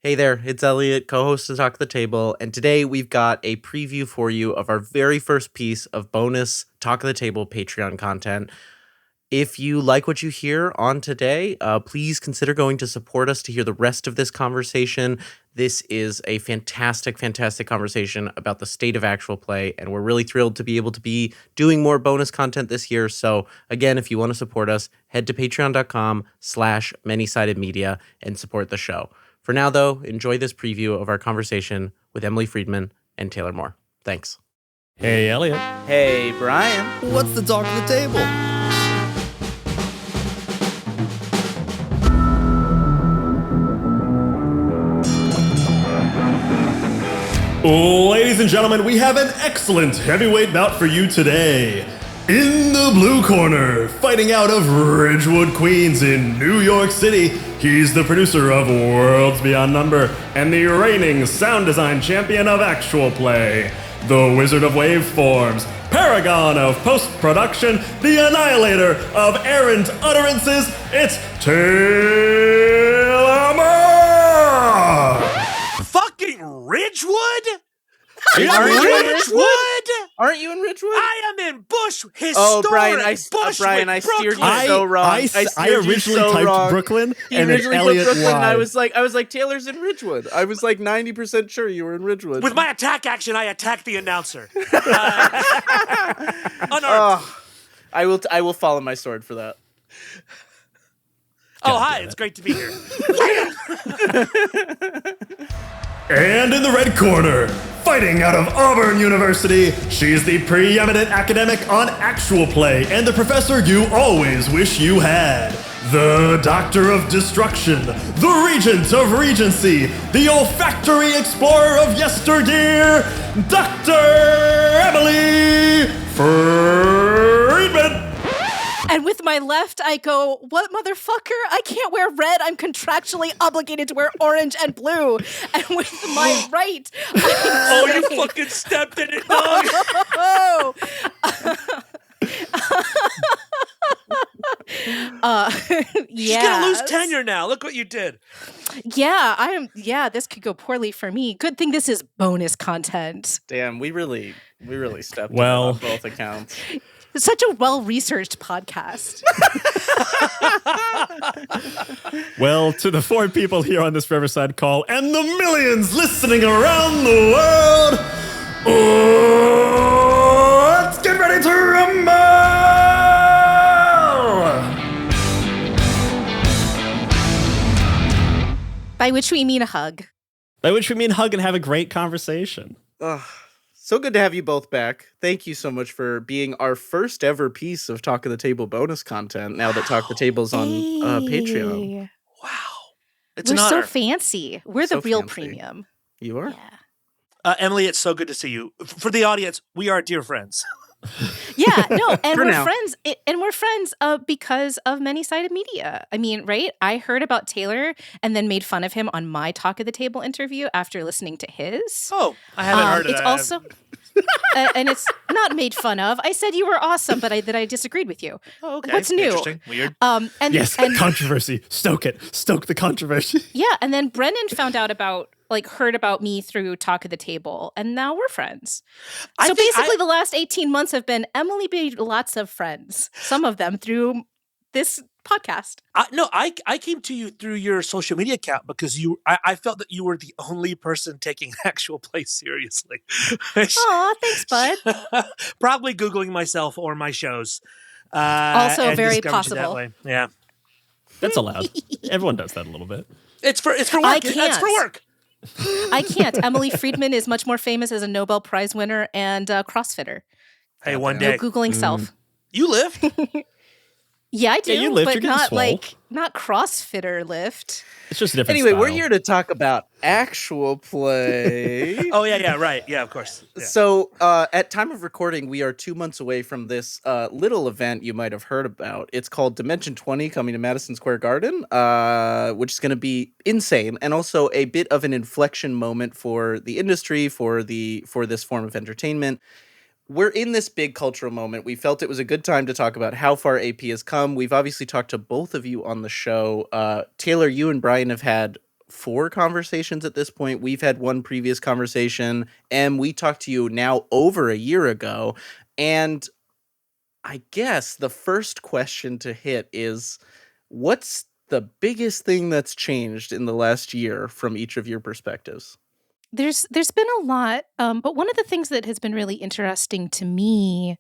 Hey there, it's Elliot, co-host of Talk the Table, and today we've got a preview for you of our very first piece of bonus Talk the Table Patreon content. If you like what you hear on today, please consider going to support us to hear the rest of this conversation. This is a fantastic, fantastic conversation about the state of actual play, and we're really thrilled to be able to be doing more bonus content this year. So again, if you want to support us, head to patreon.com/manysided media and support the show. For now, though, enjoy this preview of our conversation with Emily Friedman and Taylor Moore. Thanks. Hey, Elliot. Hey, Brian. What's the talk of the table? Ladies and gentlemen, we have an excellent heavyweight bout for you today. In the blue corner, fighting out of Ridgewood, Queens in New York City, he's the producer of Worlds Beyond Number and the reigning sound design champion of actual play, the Wizard of Waveforms, paragon of post-production, the annihilator of errant utterances, it's Taylor Moore! Fucking Ridgewood? Aren't you in Ridgewood? Aren't you in Ridgewood? I am in Bush, historic Oh, Brian, I Bushwick, steered you Brooklyn. so wrong. I originally typed Brooklyn, and then Elliot Brooklyn, and I lied. was like, Taylor's in Ridgewood. I was like 90% sure you were in Ridgewood. With my attack action, I attacked the announcer. Unarmed. I will follow my sword for that. Oh, hi, it's great to be here. And in the red corner, fighting out of Auburn University, she's the preeminent academic on actual play and the professor you always wish you had. The Doctor of Destruction, the Regent of Regency, the olfactory explorer of yesteryear, Dr. Emily Friedman. And with my left, I go, what motherfucker? I can't wear red. I'm contractually obligated to wear orange and blue. And with my right, Oh, you fucking stepped in it, dog. oh. She's gonna lose tenure now. Look what you did. Yeah, this could go poorly for me. Good thing this is bonus content. Damn, we really stepped Well. on both accounts. It's such a well-researched podcast. Well, to the 4 people here on this Riverside call and the millions listening around the world, let's get ready to rumble! By which we mean a hug. By which we mean hug and have a great conversation. So good to have you both back. Thank you so much for being our first ever piece of Talk of the Table bonus content now that Talk the Table's on Patreon. Wow. It's We're an honor. so fancy. We're So the real fancy. premium. You are? Yeah. Emily, it's so good to see you. For the audience, we are dear friends. Yeah, no, and For we're now. friends. We're friends because of many-sided media. I mean, right? I heard about Taylor and then made fun of him on my Talk of the Table interview after listening to his. Oh, I haven't heard of It's that. also, and it's not made fun of. I said you were awesome, but I disagreed with you. Oh, okay. What's new? Interesting. Weird. And Yes, and controversy. Stoke it. Stoke the controversy. yeah, and then Brennan found out heard about me through Talk of the Table, and now we're friends. I So think basically, the last 18 months have been Emily made lots of friends, some of them through this podcast. I came to you through your social media account because I felt that you were the only person taking actual play seriously. Aw, thanks, bud. Probably Googling myself or my shows. Also and very discovered you that possible. way. Yeah. That's allowed. Everyone does that a little bit. It's for work. I It's can't. for work. I can't. Emily Friedman is much more famous as a Nobel Prize winner and CrossFitter. Hey, one No day. Googling self. You live? Yeah, I do, you lift, but you're getting not swole. not CrossFitter lift. It's just a different Anyway, we're style. here to talk about actual play. Oh, yeah, right. Yeah, of course. Yeah. So, at time of recording, we are 2 months away from this little event you might have heard about. It's called Dimension 20, coming to Madison Square Garden, which is going to be insane, and also a bit of an inflection moment for the industry, for this form of entertainment. We're in this big cultural moment. We felt it was a good time to talk about how far AP has come. We've obviously talked to both of you on the show. Taylor, you and Brian have had 4 conversations at this point. We've had one previous conversation, and we talked to you now over a year ago. And I guess the first question to hit is, what's the biggest thing that's changed in the last year from each of your perspectives? There's been a lot, but one of the things that has been really interesting to me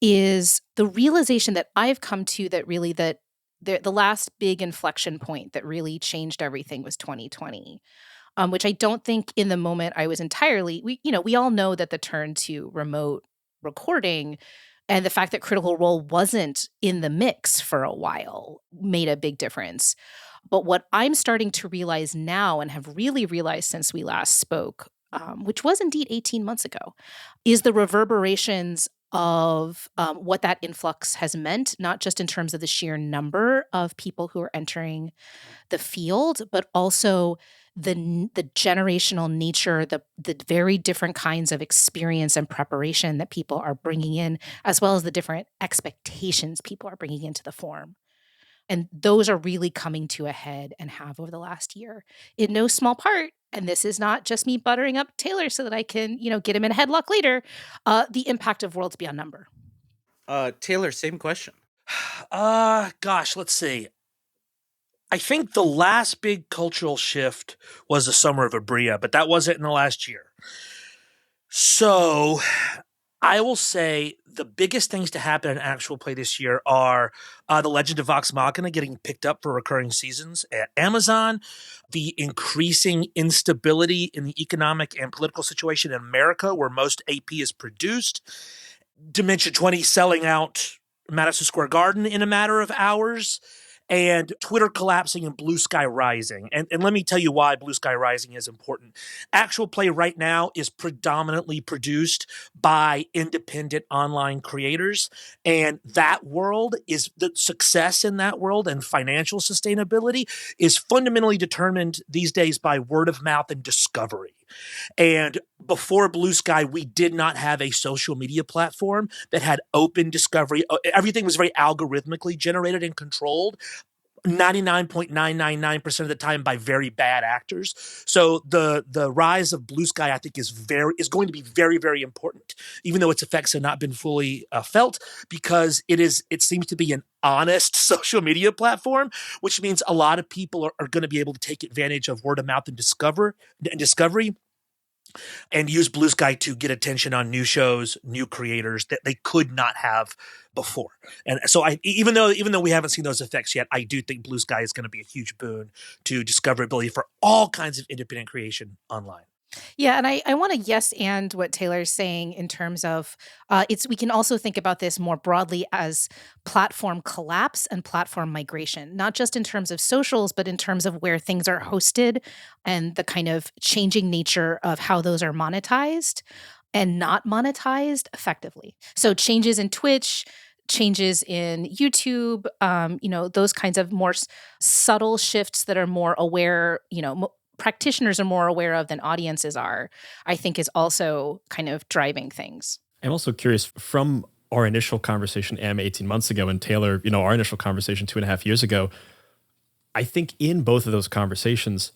is the realization that I've come to that really that the last big inflection point that really changed everything was 2020. Which I don't think in the moment I was entirely we all know that the turn to remote recording and the fact that Critical Role wasn't in the mix for a while made a big difference. But what I'm starting to realize now and have really realized since we last spoke, which was indeed 18 months ago, is the reverberations of what that influx has meant, not just in terms of the sheer number of people who are entering the field, but also the generational nature, the very different kinds of experience and preparation that people are bringing in, as well as the different expectations people are bringing into the form. And those are really coming to a head and have over the last year. In no small part, and this is not just me buttering up Taylor so that I can, get him in a headlock later, the impact of Worlds Beyond Number. Taylor, same question. Gosh, let's see. I think the last big cultural shift was the Summer of Abria, but that wasn't in the last year. So I will say the biggest things to happen in actual play this year are The Legend of Vox Machina getting picked up for recurring seasons at Amazon, the increasing instability in the economic and political situation in America where most AP is produced, Dimension 20 selling out Madison Square Garden in a matter of hours, and Twitter collapsing and Blue Sky Rising. And let me tell you why Blue Sky Rising is important. Actual play right now is predominantly produced by independent online creators. And that world is the success in that world and financial sustainability is fundamentally determined these days by word of mouth and discovery. And before Blue Sky, we did not have a social media platform that had open discovery. Everything was very algorithmically generated and controlled 99.999% of the time by very bad actors. So the rise of Blue Sky, I think, is going to be very, very important, even though its effects have not been fully felt, because it seems to be an honest social media platform, which means a lot of people are going to be able to take advantage of word of mouth and discovery and use Blue Sky to get attention on new shows, new creators that they could not have before. And so even though we haven't seen those effects yet, I do think Blue Sky is going to be a huge boon to discoverability for all kinds of independent creation online. Yeah, and I want to yes and what Taylor's saying in terms of we can also think about this more broadly as platform collapse and platform migration, not just in terms of socials, but in terms of where things are hosted and the kind of changing nature of how those are monetized and not monetized effectively. So changes in Twitch, changes in YouTube, those kinds of more subtle shifts that are more aware, practitioners are more aware of than audiences are, I think is also kind of driving things. I'm also curious from our initial conversation, 18 months ago, and Taylor, our initial conversation 2.5 years ago, I think in both of those conversations,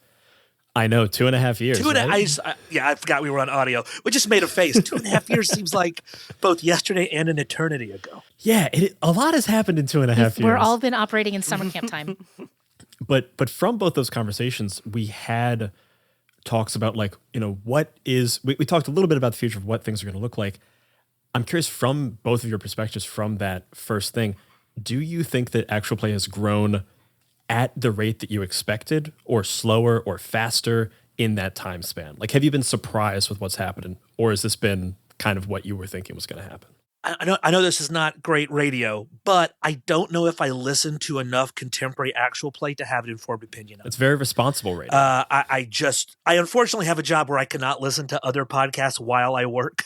I know 2.5 years. I forgot we were on audio. We just made a face. 2.5 years seems like both yesterday and an eternity ago. Yeah, a lot has happened in 2.5 years. We're all been operating in summer camp time. But from both those conversations, we had talks about we talked a little bit about the future of what things are going to look like. I'm curious from both of your perspectives from that first thing, do you think that actual play has grown at the rate that you expected or slower or faster in that time span? Have you been surprised with what's happening, or has this been kind of what you were thinking was going to happen? I know this is not great radio, but I don't know if I listen to enough contemporary actual play to have an informed opinion on it. It's very responsible radio. I unfortunately have a job where I cannot listen to other podcasts while I work.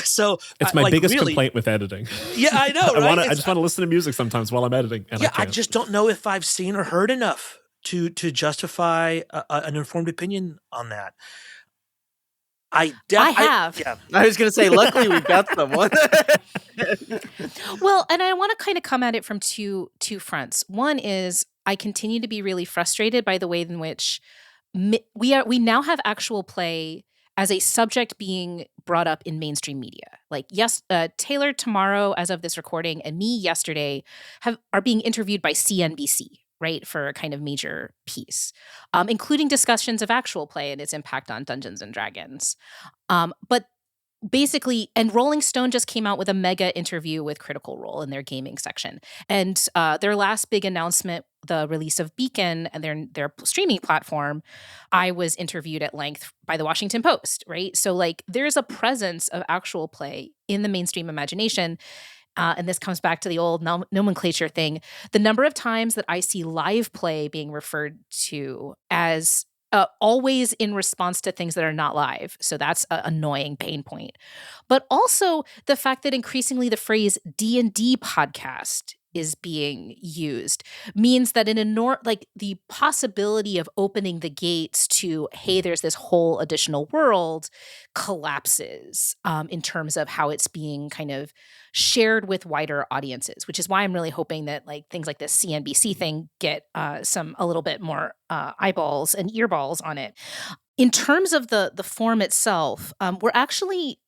So it's my biggest complaint with editing. Yeah, I know. Right? I just want to listen to music sometimes while I'm editing. And I just don't know if I've seen or heard enough to justify an informed opinion on that. I have. Yeah. I was going to say, luckily we've got someone. Well, and I want to kind of come at it from two fronts. One is I continue to be really frustrated by the way in which we now have actual play as a subject being brought up in mainstream media. Like, yes, Taylor tomorrow, as of this recording, and me yesterday are being interviewed by CNBC, right, for a kind of major piece, including discussions of actual play and its impact on Dungeons and Dragons. But basically, and Rolling Stone just came out with a mega interview with Critical Role in their gaming section. And their last big announcement, the release of Beacon and their streaming platform, I was interviewed at length by the Washington Post, right? So like there's a presence of actual play in the mainstream imagination. And this comes back to the old nomenclature thing. The number of times that I see live play being referred to as always in response to things that are not live. So that's an annoying pain point. But also the fact that increasingly the phrase D&D podcast is being used means that the possibility of opening the gates to, hey, there's this whole additional world collapses in terms of how it's being kind of shared with wider audiences, which is why I'm really hoping that like things like this CNBC thing get a little bit more eyeballs and earballs on it. In terms of the form itself, we're actually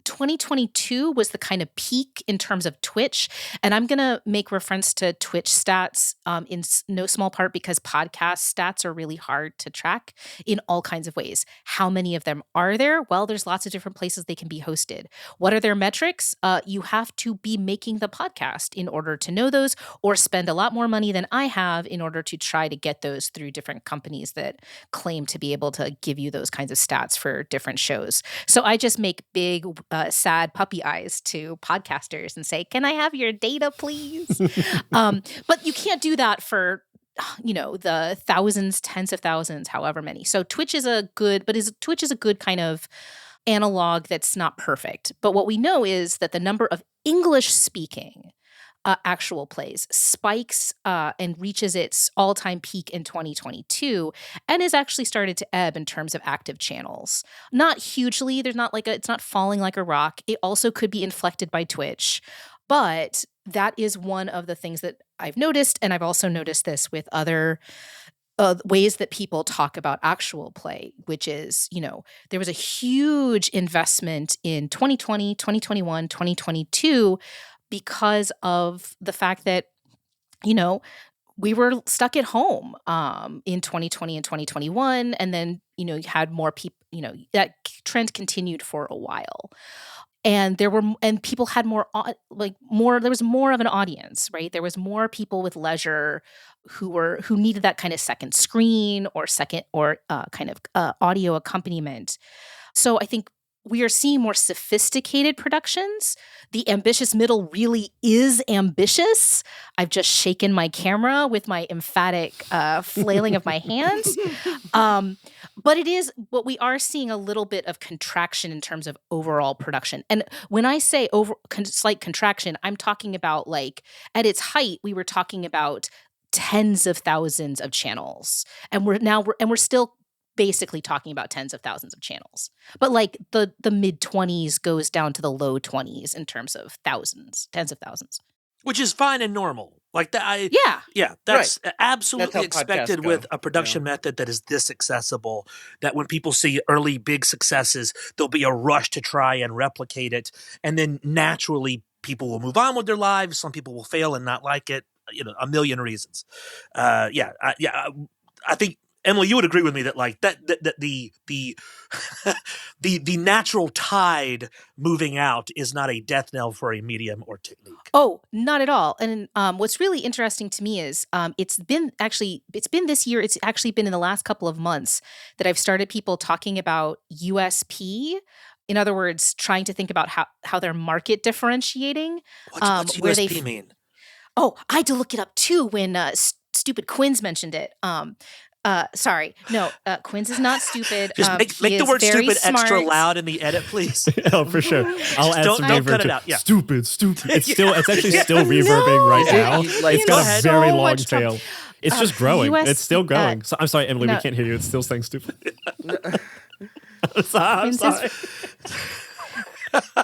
2022 was the kind of peak in terms of Twitch. And I'm going to make reference to Twitch stats in no small part because podcast stats are really hard to track in all kinds of ways. How many of them are there? Well, there's lots of different places they can be hosted. What are their metrics? You have to be making the podcast in order to know those, or spend a lot more money than I have in order to try to get those through different companies that claim to be able to give you those kinds of stats for different shows. So I just make big sad puppy eyes to podcasters and say, can I have your data, please? But you can't do that for, the thousands, tens of thousands, however many. So Twitch is a good kind of analog that's not perfect. But what we know is that the number of English-speaking actual plays spikes and reaches its all-time peak in 2022 and has actually started to ebb in terms of active channels. Not hugely. There's not it's not falling like a rock. It also could be inflected by Twitch. But that is one of the things that I've noticed, and I've also noticed this with other ways that people talk about actual play, which is, there was a huge investment in 2020, 2021, 2022 because of the fact that, we were stuck at home in 2020 and 2021. And then, you had more people, that trend continued for a while. And people had more, there was more of an audience, right? There was more people with leisure who needed that kind of second screen or kind of audio accompaniment. So I think we are seeing more sophisticated productions. The ambitious middle really is ambitious. I've just shaken my camera with my emphatic flailing of my hands. But we are seeing a little bit of contraction in terms of overall production. And when I say slight contraction, I'm talking about at its height, we were talking about tens of thousands of channels. And we're still basically talking about tens of thousands of channels. But the mid 20s goes down to the low 20s in terms of thousands, tens of thousands. Which is fine and normal. Like that. Yeah. That's Right. absolutely That's how podcasts expected go, with a production method that is this accessible, that when people see early big successes, there'll be a rush to try and replicate it. And then naturally people will move on with their lives. Some people will fail and not like it, a million reasons. I think, Emily, you would agree with me that the natural tide moving out is not a death knell for a medium or technique. Oh, not at all. And what's really interesting to me is it's been this year. It's actually been in the last couple of months that I've started people talking about USP. In other words, trying to think about how they're market differentiating. What's USP mean? Oh, I had to look it up too when stupid Quinn's mentioned it. Sorry. No, Quinn's is not stupid. Just make the word stupid smart. extra loud in the edit, please. Oh, for sure. I'll add some don't reverb cut it to out. Yeah. Stupid. It's actually still reverbing right now. It's got a very so long much tail. It's just growing. It's still growing. So, I'm sorry, Emily, no. we can't hear you. It's still saying stupid. I'm Quinn's sorry.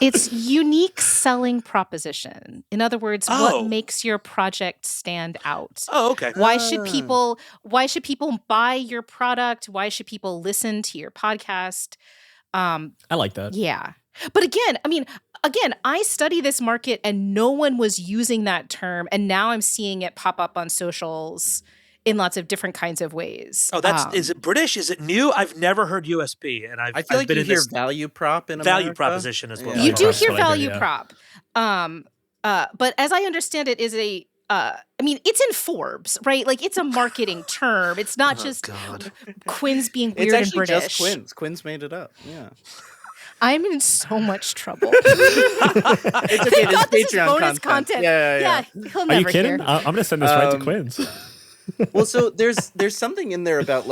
It's unique selling proposition. In other words, what Oh. makes your project stand out? Oh, okay. Why should people buy your product? Why should people listen to your podcast? I like that. Yeah. But again, I study this market and no one was using that term, and now I'm seeing it pop up on socials in lots of different kinds of ways. Oh, is it British? Is it new? I've never heard USP, and I feel like been you in hear this value prop in value America. proposition as well. You do That's hear what I hear, value yeah. prop. But as I understand it, is it's in Forbes, right? Like, it's a marketing term. It's not just Quinn's being weird It's and actually British. just Quinn's. Quinn's made it up. Yeah. I'm in so much trouble. It's okay. Thank God this is Patreon bonus content. Yeah. He'll Are never you kidding? hear. I'm going to send this right to Um, Quinn's. Well, so there's something in there about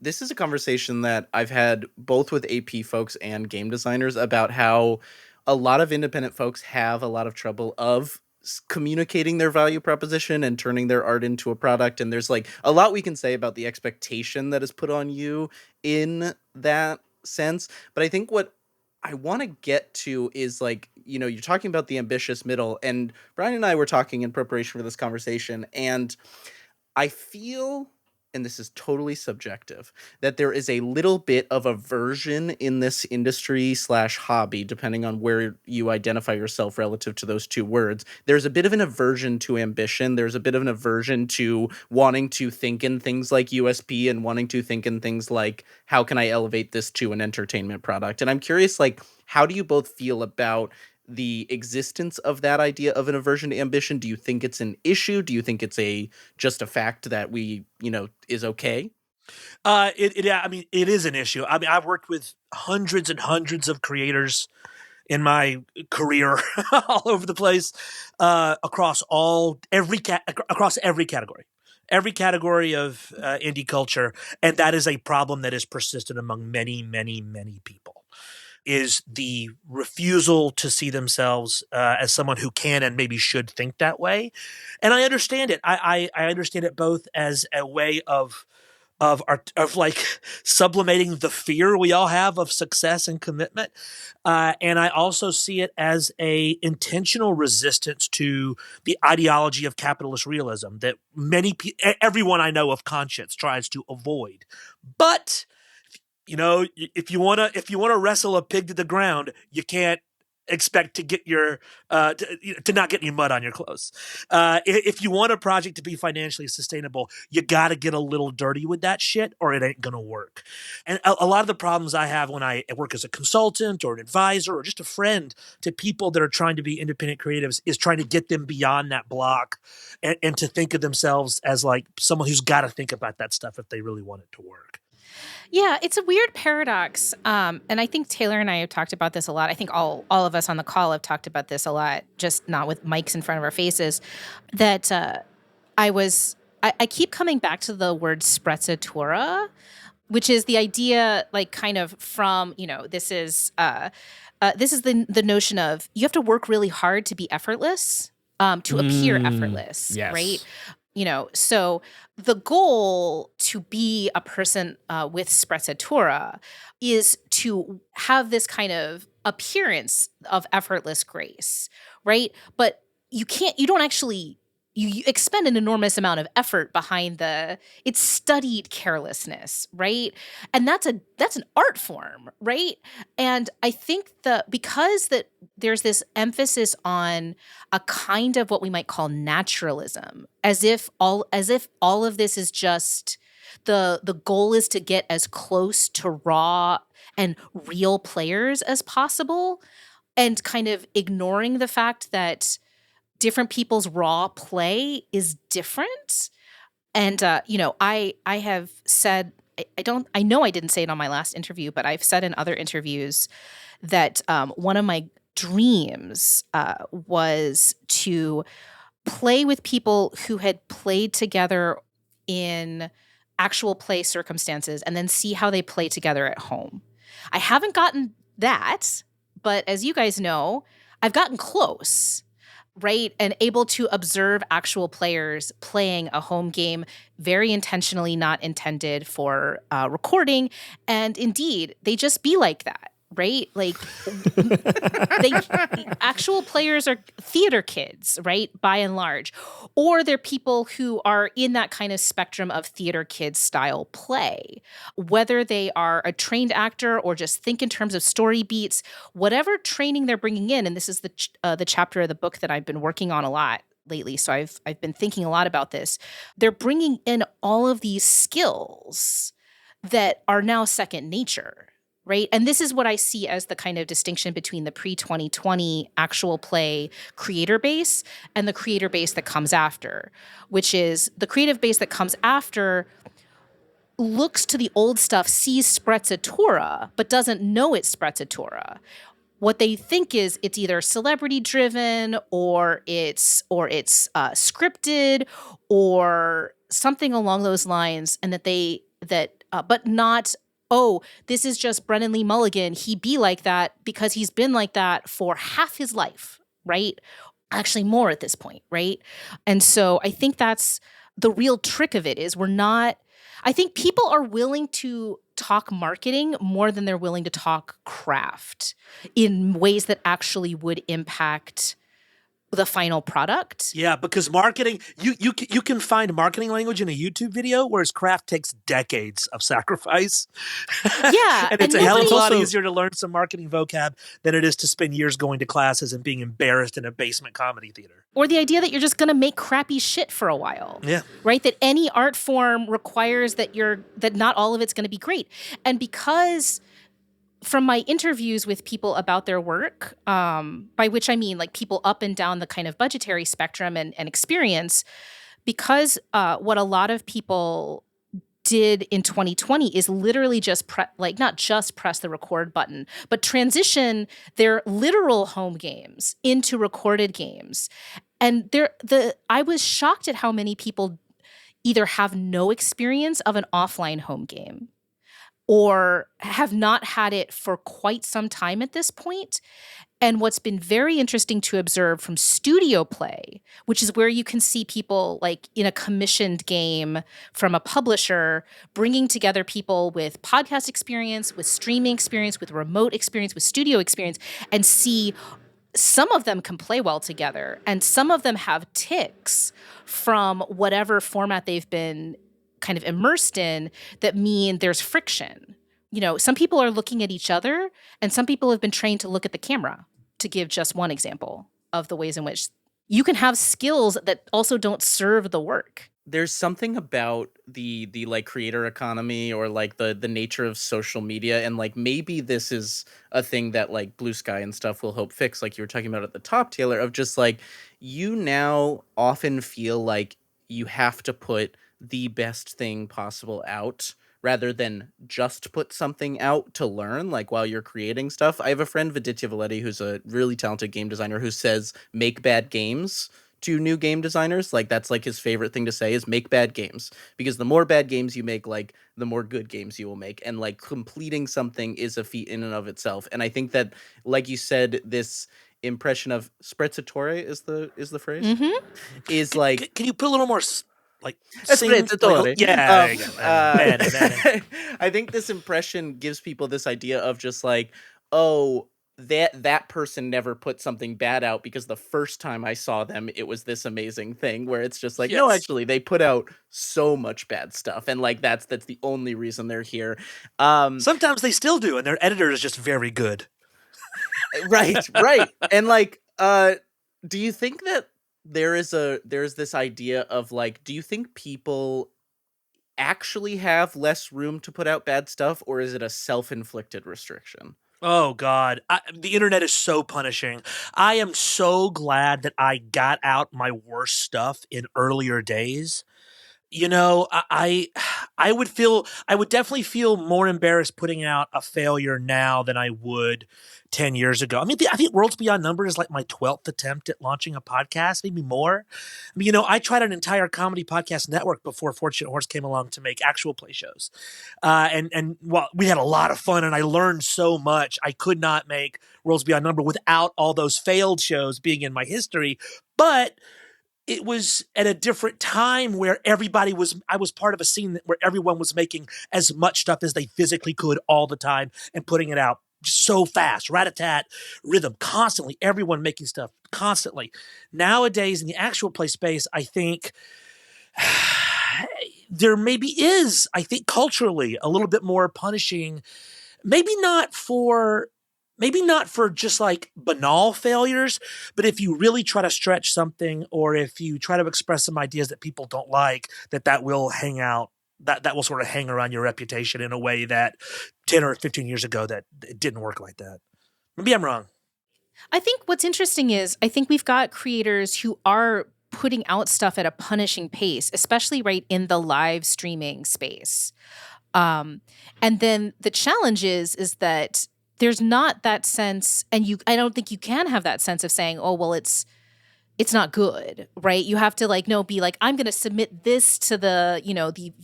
this is a conversation that I've had both with AP folks and game designers about how a lot of independent folks have a lot of trouble of communicating their value proposition and turning their art into a product, and there's like a lot we can say about the expectation that is put on you in that sense. But I think what I want to get to is you're talking about the ambitious middle, and Brian and I were talking in preparation for this conversation, and I feel, and this is totally subjective, that there is a little bit of aversion in this industry / hobby, depending on where you identify yourself relative to those two words. There's a bit of an aversion to ambition. There's a bit of an aversion to wanting to think in things like USP and wanting to think in things like, how can I elevate this to an entertainment product? And I'm curious, how do you both feel about the existence of that idea of an aversion to ambition? Do you think it's an issue? Do you think it's just a fact that is okay? It is an issue. I mean, I've worked with hundreds and hundreds of creators in my career all over the place, across every category. Every category of indie culture, and that is a problem that is persistent among many, many, many people, is the refusal to see themselves as someone who can and maybe should think that way. And I understand it. I understand it both as a way of sublimating the fear we all have of success and commitment, and I also see it as a intentional resistance to the ideology of capitalist realism that everyone I know of conscience tries to avoid. But if you wanna wrestle a pig to the ground, you can't expect to get to not get any mud on your clothes. If you want a project to be financially sustainable, you got to get a little dirty with that shit, or it ain't gonna work. And a lot of the problems I have when I work as a consultant or an advisor or just a friend to people that are trying to be independent creatives is trying to get them beyond that block and to think of themselves as like someone who's got to think about that stuff if they really want it to work. Yeah, it's a weird paradox. And I think Taylor and I have talked about this a lot. I think all of us on the call have talked about this a lot, just not with mics in front of our faces, that I keep coming back to the word sprezzatura, which is the idea, kind of from, this is the notion of you have to work really hard to be effortless, to appear effortless, yes. right? So the goal to be a person with sprezzatura is to have this kind of appearance of effortless grace, right? But you don't actually, you expend an enormous amount of effort behind it's studied carelessness, right? And that's an art form, right? And I think because there's this emphasis on a kind of what we might call naturalism, as if all of this is just the goal is to get as close to raw and real players as possible, and kind of ignoring the fact that different people's raw play is different. And I have said, I know I didn't say it on my last interview, but I've said in other interviews that one of my dreams was to play with people who had played together in actual play circumstances and then see how they play together at home. I haven't gotten that, but as you guys know, I've gotten close, right? And able to observe actual players playing a home game, very intentionally not intended for recording. And indeed, they just be like that. right? Like they actual players are theater kids, right? By and large. Or they're people who are in that kind of spectrum of theater kids style play. Whether they are a trained actor or just think in terms of story beats, whatever training they're bringing in, and this is the chapter of the book that I've been working on a lot lately. So I've been thinking a lot about this. They're bringing in all of these skills that are now second nature, right? And this is what I see as the kind of distinction between the pre-2020 actual play creator base and the creator base that comes after, which is the creative base that comes after looks to the old stuff, sees sprezzatura, but doesn't know it's sprezzatura. What they think is it's either celebrity driven or it's scripted or something along those lines, and but not, oh, this is just Brennan Lee Mulligan. He be like that because he's been like that for half his life, right? Actually more at this point, right? And so I think that's the real trick of it is I think people are willing to talk marketing more than they're willing to talk craft in ways that actually would impact the final product. Yeah, because marketing, you can find marketing language in a YouTube video, whereas craft takes decades of sacrifice. Yeah. And it's a hell of a lot easier to learn some marketing vocab than it is to spend years going to classes and being embarrassed in a basement comedy theater. Or the idea that you're just going to make crappy shit for a while. Yeah. Right? That any art form requires that not all of it's going to be great. And because from my interviews with people about their work, by which I mean like people up and down the kind of budgetary spectrum and experience, because what a lot of people did in 2020 is literally just not just press the record button, but transition their literal home games into recorded games. And I was shocked at how many people either have no experience of an offline home game or have not had it for quite some time at this point. And what's been very interesting to observe from studio play, which is where you can see people like in a commissioned game from a publisher, bringing together people with podcast experience, with streaming experience, with remote experience, with studio experience, and see some of them can play well together. And some of them have tics from whatever format they've been kind of immersed in that mean there's friction. You know, some people are looking at each other and some people have been trained to look at the camera, to give just one example of the ways in which you can have skills that also don't serve the work. There's something about the like creator economy or like the nature of social media, and like maybe this is a thing that like Blue Sky and stuff will help fix, like you were talking about at the top, Taylor, of just like you now often feel like you have to put the best thing possible out rather than just put something out to learn, like while you're creating stuff. I have a friend, Viditya Valetti, who's a really talented game designer, who says make bad games to new game designers. Like that's like his favorite thing to say is make bad games, because the more bad games you make, like the more good games you will make. And like completing something is a feat in and of itself. And I think that, like you said, this impression of sprezzatura is the phrase, is like, can you put a little more like sprezzatura? Yeah, there you go. I think this impression gives people this idea of just like, oh, that person never put something bad out because the first time I saw them, it was this amazing thing, where it's just like, no, actually they put out so much bad stuff. And like, that's the only reason they're here. Sometimes they still do. And their editor is just very good. Right. And like, do you think that there's this idea of like, do you think people actually have less room to put out bad stuff, or is it a self-inflicted restriction? Oh, God. The internet is so punishing. I am so glad that I got out my worst stuff in earlier days. You know, I would definitely feel more embarrassed putting out a failure now than I would 10 years ago. I mean, I think Worlds Beyond Number is like my 12th attempt at launching a podcast, maybe more. I mean, you know, I tried an entire comedy podcast network before Fortunate Horse came along to make actual play shows. And well, we had a lot of fun and I learned so much. I could not make Worlds Beyond Number without all those failed shows being in my history. But it was at a different time where I was part of a scene where everyone was making as much stuff as they physically could all the time and putting it out so fast, rat-a-tat, rhythm, constantly, everyone making stuff constantly. Nowadays, in the actual play space, I think there maybe is, I think culturally, a little bit more punishing, maybe not for just like banal failures, but if you really try to stretch something, or if you try to express some ideas that people don't like, that will hang out, that will sort of hang around your reputation in a way that 10 or 15 years ago that it didn't work like that. Maybe I'm wrong. I think what's interesting is I think we've got creators who are putting out stuff at a punishing pace, especially right in the live streaming space. And then the challenge is that there's not that sense, and I don't think you can have that sense of saying, oh, well, it's not good, right? You have to be like, I'm going to submit this to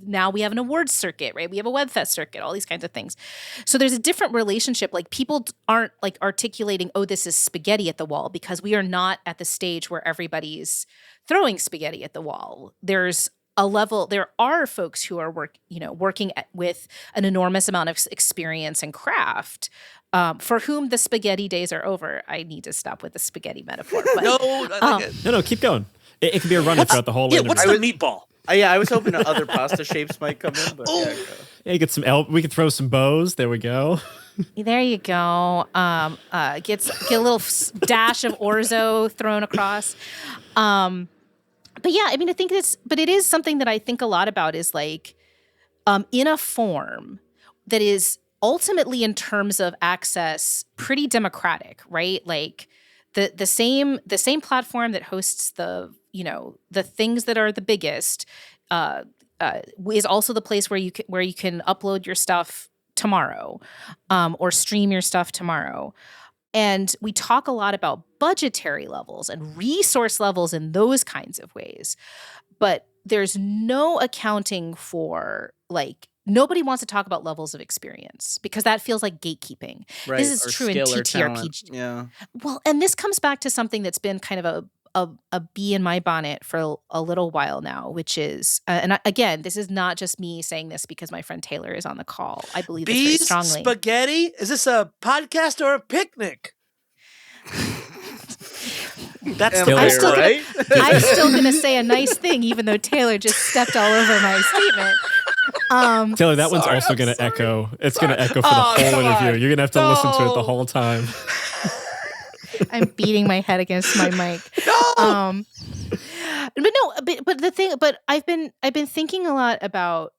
now we have an awards circuit, right? We have a WebFest circuit, all these kinds of things. So there's a different relationship. Like people aren't like articulating, oh, this is spaghetti at the wall, because we are not at the stage where everybody's throwing spaghetti at the wall. There's a level, there are folks who are working with an enormous amount of experience and craft, for whom the spaghetti days are over. I need to stop with the spaghetti metaphor. But, No, keep going. It can be a running throughout the whole interview. What's the meatball? Yeah, I was hoping other pasta shapes might come in, but Yeah, you get some we can throw some bows. There we go. There you go. Get a little dash of orzo thrown across. But yeah, I mean, I think it is something that I think a lot about is like, in a form that is ultimately in terms of access pretty democratic, right? Like the same platform that hosts the things that are the biggest is also the place where you can upload your stuff tomorrow, or stream your stuff tomorrow. And we talk a lot about budgetary levels and resource levels in those kinds of ways. But there's no accounting for, like, nobody wants to talk about levels of experience because that feels like gatekeeping. right, This is or true in skill or talent. TTRPG. Yeah. Well, and this comes back to something that's been kind of a bee in my bonnet for a little while now, which is, again, this is not just me saying this because my friend Taylor is on the call. I believe this very Bees, strongly. spaghetti? Is this a podcast or a picnic? That's Am the I I'm still right? I'm still going to say a nice thing, even though Taylor just stepped all over my statement. Taylor, that one's also going to echo. It's going to echo for the whole interview. You're going to have to listen to it the whole time. I'm beating my head against my mic. But I've been thinking a lot about,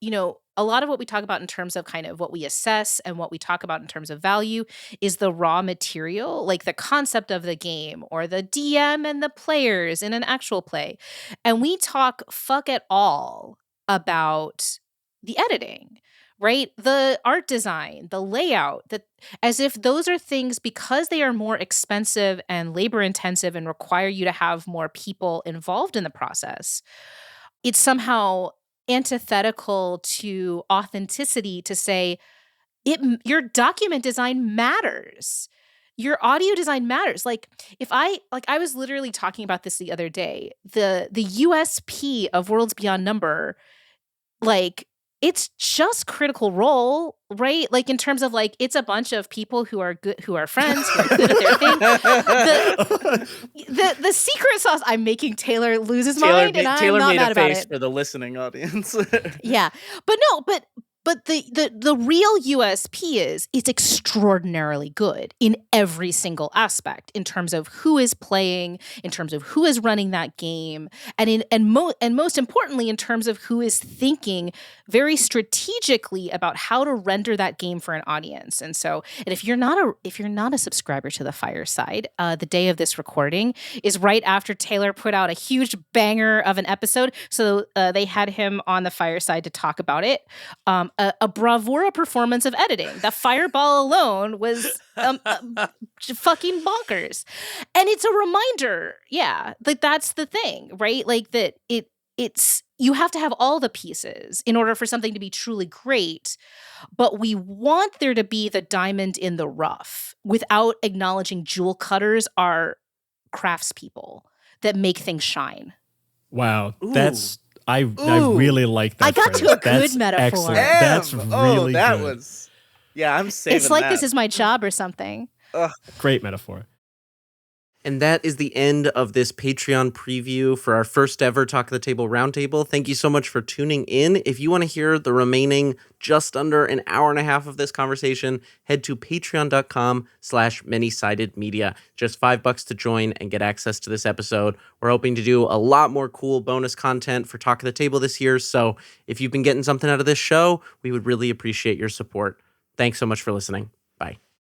a lot of what we talk about in terms of kind of what we assess and what we talk about in terms of value is the raw material, like the concept of the game or the DM and the players in an actual play. And we talk fuck at all about the editing, right? The art design, the layout, as if those are things, because they are more expensive and labor intensive and require you to have more people involved in the process. It's somehow antithetical to authenticity to say your document design matters. Your audio design matters. Like I was literally talking about this the other day. The USP of Worlds Beyond Number, like, it's just Critical Role, right? Like, in terms of, like, it's a bunch of people who are good, who are friends, who are good at their thing. The secret sauce, I'm making Taylor lose his mind, and I'm Taylor not made mad a about face it. for the listening audience. Yeah, but the real USP is it's extraordinarily good in every single aspect, in terms of who is playing, in terms of who is running that game, and most importantly, in terms of who is thinking very strategically about how to render that game for an audience. And if you're not a subscriber to the Fireside, the day of this recording is right after Taylor put out a huge banger of an episode, so they had him on the Fireside to talk about it. A bravura performance of editing. The fireball alone was fucking bonkers. And it's a reminder, like, that's the thing, right? Like, that it's you have to have all the pieces in order for something to be truly great, but we want there to be the diamond in the rough without acknowledging jewel cutters are craftspeople that make things shine. Wow, Ooh. I really like that. I got phrase. to a good That's metaphor. Excellent. Damn. That's really that good. was Yeah, I'm saving It's like that. this is my job or something. Great metaphor. And that is the end of this Patreon preview for our first ever Talk of the Table Roundtable. Thank you so much for tuning in. If you want to hear the remaining just under an hour and a half of this conversation, head to patreon.com/many-sided media. Just $5 to join and get access to this episode. We're hoping to do a lot more cool bonus content for Talk of the Table this year. So if you've been getting something out of this show, we would really appreciate your support. Thanks so much for listening.